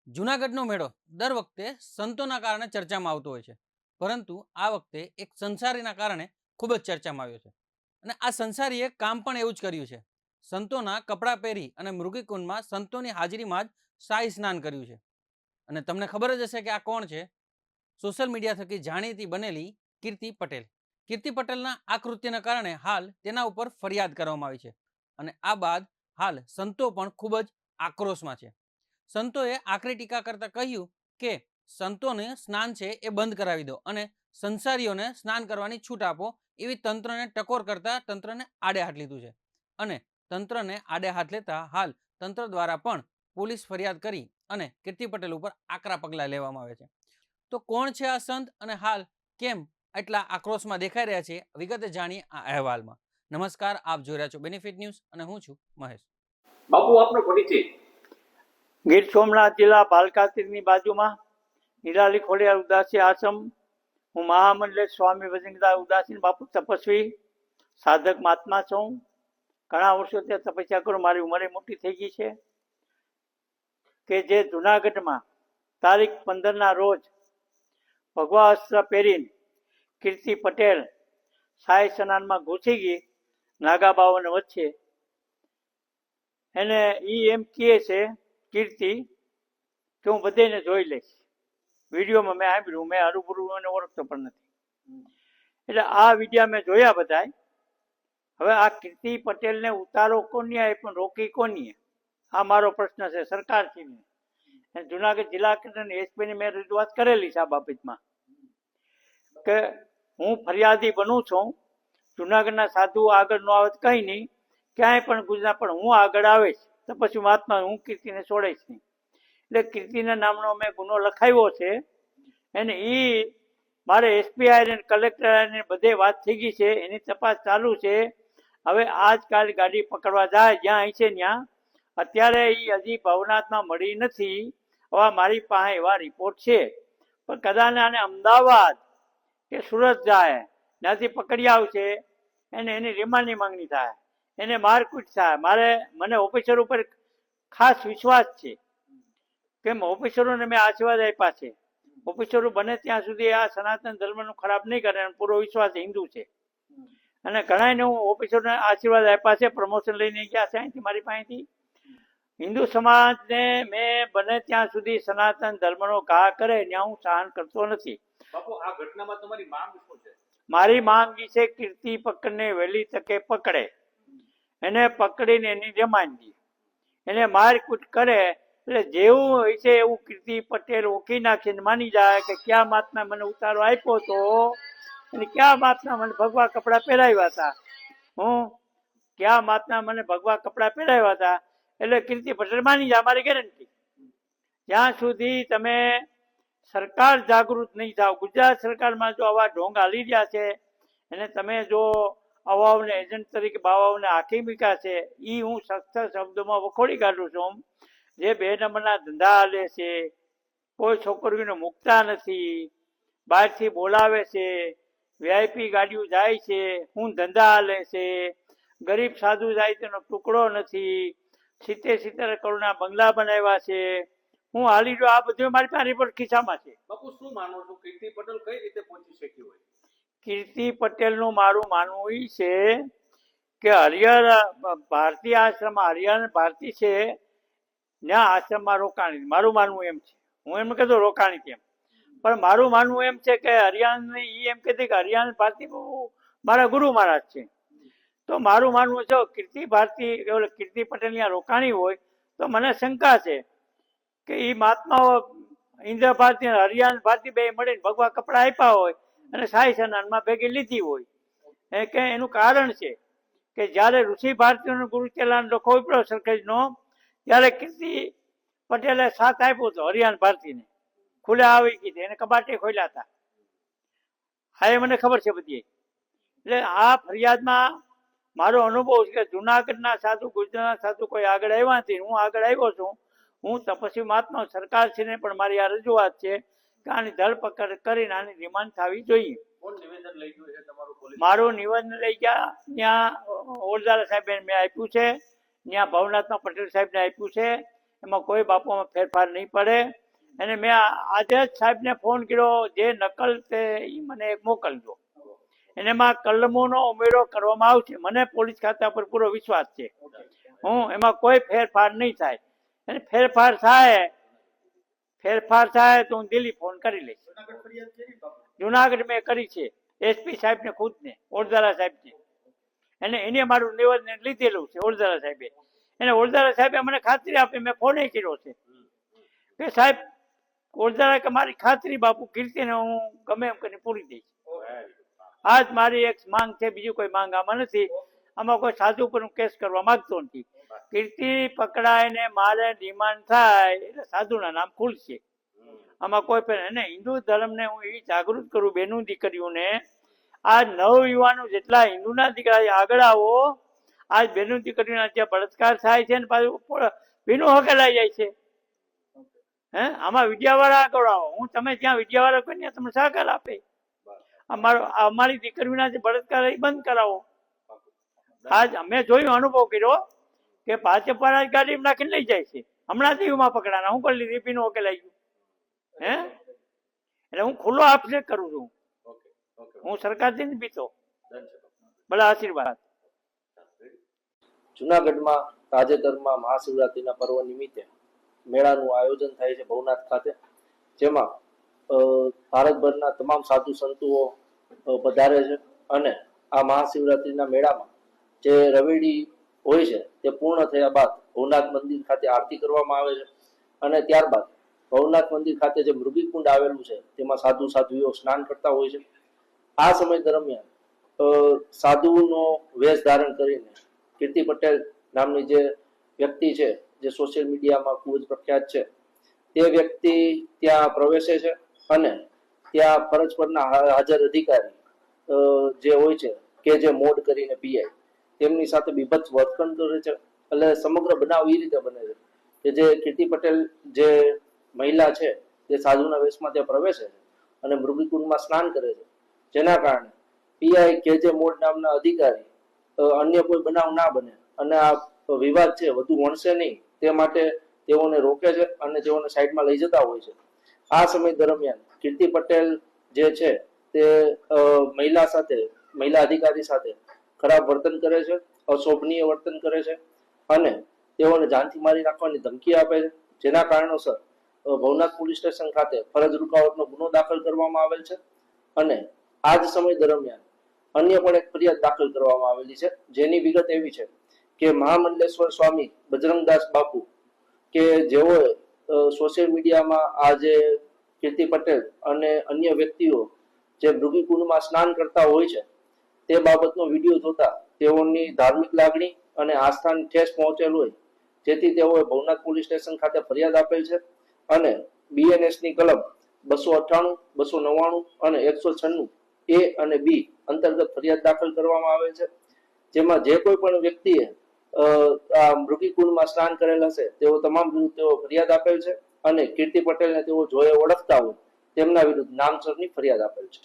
જૂનાગઢનો મેળો દર વખતે સંતોના કારણે ચર્ચામાં આવતો હોય છે, પરંતુ આ વખતે એક સંસારીના કારણે ખૂબ જ ચર્ચામાં આવ્યો છે. અને આ સંસારીએ કામ પણ એવું જ કર્યું છે. સંતોના કપડાં પહેરી અને મૃગીકુંડમાં સંતોની હાજરીમાં જ શાહી સ્નાન કર્યું છે. અને તમને ખબર જ હશે કે આ કોણ છે. સોશિયલ મીડિયા થકી જાણીતી બનેલી કીર્તિ પટેલ. કીર્તિ પટેલના આ કૃત્યના કારણે હાલ તેના ઉપર ફરિયાદ કરવામાં આવી છે. અને આ બાદ હાલ સંતો પણ ખૂબ જ આક્રોશમાં છે. સંતોએ આકરી ટીકા કરતા કહ્યું કે સંતોને સ્નાન છે એ બંધ કરાવી દો અને સંસારીઓને સ્નાન કરવાની છૂટ આપો, એવી તંત્રને ટકોર કરતા તંત્રને આડે હાથ લીધું છે. અને તંત્રને આડે હાથ લેતા હાલ તંત્ર દ્વારા પણ પોલીસ ફરિયાદ કરી અને કીર્તિ પટેલ ઉપર આકરા પગલાં લેવામાં આવે છે. તો કોણ છે આ સંત અને હાલ કેમ એટલા આક્રોશમાં દેખાઈ રહ્યા છે, વિગતે જાણીએ આ અહેવાલમાં. નમસ્કાર, આપ જોઈ રહ્યા છો બેનિફિટ ન્યૂઝ અને હું છું મહેશ. બાપુ, આપનો પરિચય. ગીર સોમનાથ જિલ્લા ભાલકા તીરની બાજુમાં નિરાલી ખોડિયાર ઉદાસી આશ્રમ. હું મહામંડલેશ સ્વામી વજનદાર ઉદાસીન બાપુ તપસ્વી સાધક મહાત્મા છું. ઘણા વર્ષોથી તપસ્યા કરું. મારી ઉંમરે મોટી થઈ ગઈ છે. કે જે જુનાગઢમાં તારીખ 15ના રોજ ભગવા અસ્ત્ર પહેરીને કીર્તિ પટેલ શાહી સ્નાનમાં ઘૂસી ગઈ નાગા બાવાને વચ્ચે. એને એમ કહે છે કીર્તિ કે હું બધાને જોઈ લઈશ. વિડીયોમાં મેં સાંભળ્યું, મેં હરુભરું એને ઓળખતો પણ નથી. એટલે આ વિડીયા મેં જોયા બધાય. હવે આ કીર્તિ પટેલને ઉતારો કોની આવે પણ રોકી કોની? આ મારો પ્રશ્ન છે સરકારશ્રીને. જુનાગઢ જિલ્લા કક્ષાની એસપીની મેં રજૂઆત કરેલી છે આ બાબતમાં કે હું ફરિયાદી બનું છું. જુનાગઢના સાધુ આગળ ન આવે કંઈ નહીં, ક્યાંય પણ ગુજરાત પણ હું આગળ આવીશ તો પછી મહાત્મા હું કીર્તિને છોડીશ નહીં. એટલે કીર્તિના નામનો મેં ગુનો લખાવ્યો છે. અને એ મારે એસપી આઈને કલેક્ટર આઈને બધે વાત થઈ ગઈ છે, એની તપાસ ચાલુ છે. હવે આજકાલ ગાડી પકડવા જાય જ્યાં અહીં છે ત્યાં. અત્યારે એ હજી ભવનાથમાં મળી નથી. હવે મારી પાસે એવા રિપોર્ટ છે, પણ કદાચ આને અમદાવાદ કે સુરત જાય, ત્યાંથી પકડી આવશે, એની રિમાન્ડની માંગણી થાય, એને મારકૂટ થાય. મને ઓફિસર ઉપર ખાસ વિશ્વાસ છે. કેમ ઓફિસરોને મેં આશીર્વાદ આપ્યા છે. ઓફિસરો બને ત્યાં સુધી આ સનાતન ધર્મનું ખરાબ નહીં કરે. પૂરો વિશ્વાસ હિન્દુ છે. અને ઘણાને હું ઓફિસરોને આશીર્વાદ આપ્યા છે. પ્રમોશન લઈને ગયા છે અહીંથી મારી પાસેથી. હિન્દુ સમાજને મેં બને ત્યાં સુધી સનાતન ધર્મનો ઘા કરે ત્યાં હું સહન કરતો નથી. બાપુ, આ ઘટનામાં તમારી માંગ શું છે? મારી માંગ એ છે કીર્તિ પકડને વહેલી તકે પકડે, એને પકડીને એની રિમાન્ડ દે, એને મારકૂટ કરે. એટલે જેવું હોય છે એવું કીર્તિ પટેલ ઓકી નાખીને માની જાય કે ક્યાં મહાત્મા મને ઉતારો આપ્યો હતો અને ક્યાં મહાત્મા મને ભગવા કપડાં પહેરાવ્યા હતા. ક્યાં મહાત્મા મને ભગવા કપડાં પહેરાવ્યા હતા. એટલે કીર્તિ પટેલ માની જાય, મારી ગેરંટી. જ્યાં સુધી તમે સરકાર જાગૃત નહીં થાવ, ગુજરાત સરકારમાં જો આવા ઢોંગ હાલી રહ્યા છે અને તમે જો અવાઓને એજન્ટ તરીકે બાવાઓને આખી મૂક્યા છે, એ હું સખ્ત શબ્દોમાં વખોડી કાઢું છું. જે 2 નંબરના ધંધા હાલે છે, કોઈ છોકરીઓને મૂકતા નથી, બહારથી બોલાવે છે, વીઆઈપી ગાડીઓ જાય છે, હું ધંધા હાલે છે, ગરીબ સાધુ જાય તેનો ટુકડો નથી, 70 કરોડના બંગલા બનાવ્યા છે, હું હાલી રહ્યો. આ બધું મારી પાસે રિપોર્ટ ખિસ્સામાં છે. બાપુ, શું માનો છો કીર્તિ પટેલ કઈ રીતે પહોંચી શકી હોય? કીર્તિ પટેલનું મારું માનવું એ છે કે હરિહર ભારતી આશ્રમ, હરિહર ભારતી છે ત્યાં આશ્રમમાં રોકાણી. મારું માનવું એમ છે. હું એમ કહેતો રોકાણી કેમ, પણ મારું માનવું એમ છે કે હરિયાણ એ એમ કહેતી કે હરિયાણ ભારતી મારા ગુરુ મહારાજ છે. તો મારું માનવું છે કીર્તિ પટેલ ત્યાં રોકાણી હોય તો મને શંકા છે કે એ મહાત્માઓ ઇન્દ્ર ભારતી અને હરિયાણ ભારતી બે મળીને ભગવા કપડા આપ્યા હોય અને શાહી સ્નાનમાં ભેગી લીધી હોય. કે એનું કારણ છે કે જ્યારે ઋષિ ભારતીઓનો ગુરુ ચેલાનો ડખો ઉપડ્યો સરખેજનો, ત્યારે કીર્તિ પટેલે સાથ આપ્યો હતો હરિયાણ ભારતીને. ખુલ્લે આવી ગઈ એને કબાટે ખોલ્યા હતા. હા, એ મને ખબર છે બધી. એટલે આ ફરિયાદમાં મારો અનુભવ છે કે જુનાગઢના સાધુ, ગુજરાતના સાધુ કોઈ આગળ આવ્યા નથી. હું આગળ આવ્યો છું. હું તપસ્વી મહાત્મા. સરકારશ્રીને પણ મારી આ રજૂઆત છે કે આની ધરપકડ કરીને આની રિમાન્ડ થવી જોઈએ. કોણ નિવેદન લઈ ગયું છે તમારું પોલીસ? મારું નિવેદન લઈ ગયા ત્યાં ઓરદાર સાહેબને મેં આપ્યું છે, ત્યાં ભવનાથના પટેલ સાહેબને આપ્યું છે. એમાં કોઈ બાપુમાં ફેરફાર નહીં પડે. અને મેં આજે જ સાહેબને ફોન કર્યો, જે નકલ છે એ મને એક મોકલજો, અને એમાં કલમોનો ઉમેરો કરવામાં આવશે. મને પોલીસ ખાતા પર પૂરો વિશ્વાસ છે. હું એમાં કોઈ ફેરફાર નહીં થાય, અને ફેરફાર થાય તો હું દિલ્હી ફોન કરી લઈશ. જુનાગઢ મેં કરી છે, એસપી સાહેબને ખુદને, ઓરધારા સાહેબને, અને એને મારું નિવેદન લીધેલું છે ઓરધારા સાહેબે. એને ઓરધારા સાહેબે મને ખાતરી આપી, મેં ફોન કર્યો છે કે સાહેબ ઓરધારા કે મારી ખાતરી બાપુ કીર્તિને હું ગમે એમ કરીને પૂરી દઈશ. આજ મારી એક માંગ છે, બીજું કોઈ માંગ આમાં નથી. આમાં કોઈ સાધુ પર હું કેસ કરવા માંગતો નથી. કીર્તિ પકડાય ને મારે ડિમાન્ડ થાય એટલે સાધુના નામ ખુલશે. આમાં કોઈ પણ, અને હિન્દુ ધર્મને હું એવી જાગૃત કરું બેનું દીકરીઓને, આ નવયુવાનો જેટલા હિન્દુના દીકરા આગળ આવો. આજ બેનું દીકરીઓના જે બળાત્કાર થાય છે ને પાછું બેનું હકેલાઈ જાય છે. આમાં વિદ્યાવાળા આગળ આવો. હું તમે ત્યાં વિદ્યાવાળા કરીને તમને સહકાર આપે. અમારી દીકરીઓના જે બળાત્કાર એ બંધ કરાવો. આજ અમે જોયું, અનુભવ કર્યો કે ભાજપ વાળા ગાડી નાખીને લઈ જાય છે. હમણાં દીવમાં પકડાના, હું કરી લીધી, પીનું હકેલાઈ ગયું. એટલે હું ખુલ્લો આક્ષેપ કરું છું. હું સરકારથી નથી પીતો. ભલા આશીર્વાદ. જુનાગઢમાં તાજેતરમાં મહાશિવરાત્રિના પર્વ નિમિત્તે મેળાનું આયોજન થાય છે ભવનાથ ખાતે, જેમાં ભારતભરના તમામ સાધુ સંતુઓ પધારે છે. અને આ મહાશિવરાત્રિના મેળામાં જે રવેડી હોય છે તે પૂર્ણ થયા બાદ ભવનાથ મંદિર ખાતે આરતી કરવામાં આવે છે. અને ત્યારબાદ ભવનાથ મંદિર ખાતે જે મૃગીકુંડ આવેલું છે તેમાં સાધુઓ સ્નાન કરતા હોય છે. આ સમય દરમિયાન સાધુનો વેશ ધારણ કરીને કીર્તિ પટેલ નામની જે વ્યક્તિ છે, જે સોશિયલ મીડિયામાં ખૂબ જ પ્રખ્યાત છે, તે વ્યક્તિ ત્યાં પ્રવેશે છે. અને ત્યાં ફરજ પરના હાજર અધિકારી જે હોય છે કે જે મોડ કરીને પીઆઈ, તેમની સાથે બીભત્સ વર્તન કરે છે. એટલે સમગ્ર બનાવ એ રીતે બને છે કે જે કીર્તિ પટેલ જે મહિલા છે તે સાધુના વેશમાં ત્યાં પ્રવેશે છે અને મૃગીકુંડમાં સ્નાન કરે છે, જેના કારણે પીઆઈ કે જે મોડ નામના અધિકારી અન્ય કોઈ બનાવ ના બને અને આ વિવાદ છે વધુ વણસે નહીં તે માટે તેઓને રોકે છે અને તેઓને સાઈડમાં લઈ જતા હોય છે. આ સમય દરમિયાન કીર્તિ પટેલ જે છે તે મહિલા અધિકારી સાથે ખરાબ વર્તન કરે છે, અશોભનીય વર્તન કરે છે અને તેઓને જાનથી મારી નાખવાની ધમકી આપે છે. જેના કારણોસર ભવનાથ પોલીસ સ્ટેશન ખાતે ફરજ રૂકાવટનો ગુનો દાખલ કરવામાં આવેલ છે. અને આ જ સમય દરમિયાન અન્ય પણ એક ફરિયાદ દાખલ કરવામાં આવેલી છે, જેની વિગત એવી છે કે મહામંડલેશ્વર સ્વામી બજરંગદાસ બાપુ કે જેઓએ સોશિયલ મીડિયામાં આ જે કીર્તિ પટેલ અને અન્ય વ્યક્તિઓ જે મૃગીકુંડમાં સ્નાન કરતા હોય છે તે બાબતનો વિડીયો જોતા તેઓની ધાર્મિક લાગણી અને આસ્થાને ઠેસ પહોંચેલ હોય, જેથી તેઓએ ભવનાથ પોલીસ સ્ટેશન ખાતે ફરિયાદ આપેલ છે. અને BNS ની કલમ 298, 299 અને 196 A અને B અંતર્ગત ફરિયાદ દાખલ કરવામાં આવે છે. જેમાં જે કોઈ પણ વ્યક્તિએ આ મૃગીકુંડમાં સ્નાન કરેલ હશે તેઓ તમામ વિરુદ્ધ તેઓ ફરિયાદ આપેલ છે. અને કીર્તિ પટેલને તેઓ જોયે ઓળખતા હોય તેમના વિરુદ્ધ નામસરની ફરિયાદ આપેલ છે.